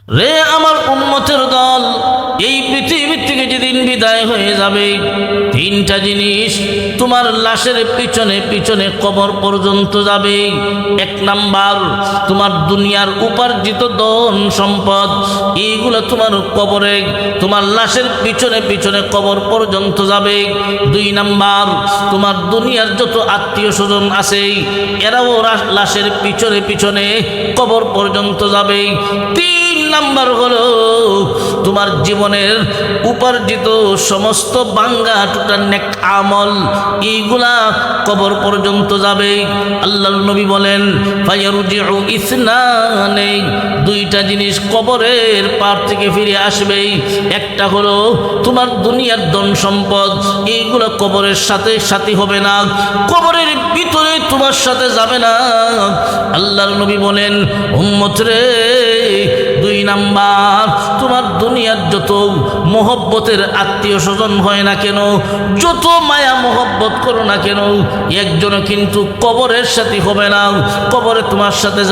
রে আমার উম্মতের দল, এই পৃথিবী থেকে যেদিন বিদায় হয়ে যাবে, তিনটা জিনিস তোমার লাশের পিছনে পিছনে কবর পর্যন্ত যাবে। এক নাম্বার, তোমার দুনিয়ার উপার্জিত ধন সম্পদ, এইগুলো তোমার কবরে, তোমার লাশের পিছনে পিছনে কবর পর্যন্ত যাবে। দুই নাম্বার, তোমার দুনিয়ার যত আত্মীয় স্বজন আছে, এরাও লাশের পিছনে পিছনে কবর পর্যন্ত যাবে। তিন নাম্বার হলো তোমার জীবনের উপার্জিত সমস্ত বাঙ্গা টুটা নেক আমল, এইগুলা কবর পর্যন্ত যাবে। আল্লাহর নবী বলেন, ফায়ারজিউ ইসনানে, দুইটা জিনিস কবরের পার থেকে ফিরে আসবে। একটা হলো তোমার দুনিয়ার ধন সম্পদ, এইগুলো কবরের সাথে সাথী হবে না, কবরের ভিতরে তোমার সাথে যাবে না। আল্লাহর নবী বলেন, উম্মত রে, দুই নাম্বার, তোমার দুনিয়ার যত মোহব্বতের আত্মীয় স্বজন হয় না কেন, যত মায়া মোহব্বত করো না কেন, একজনও কিন্তু কবরের সাথে হবে না, কবরে তোমার সাথে যাবে।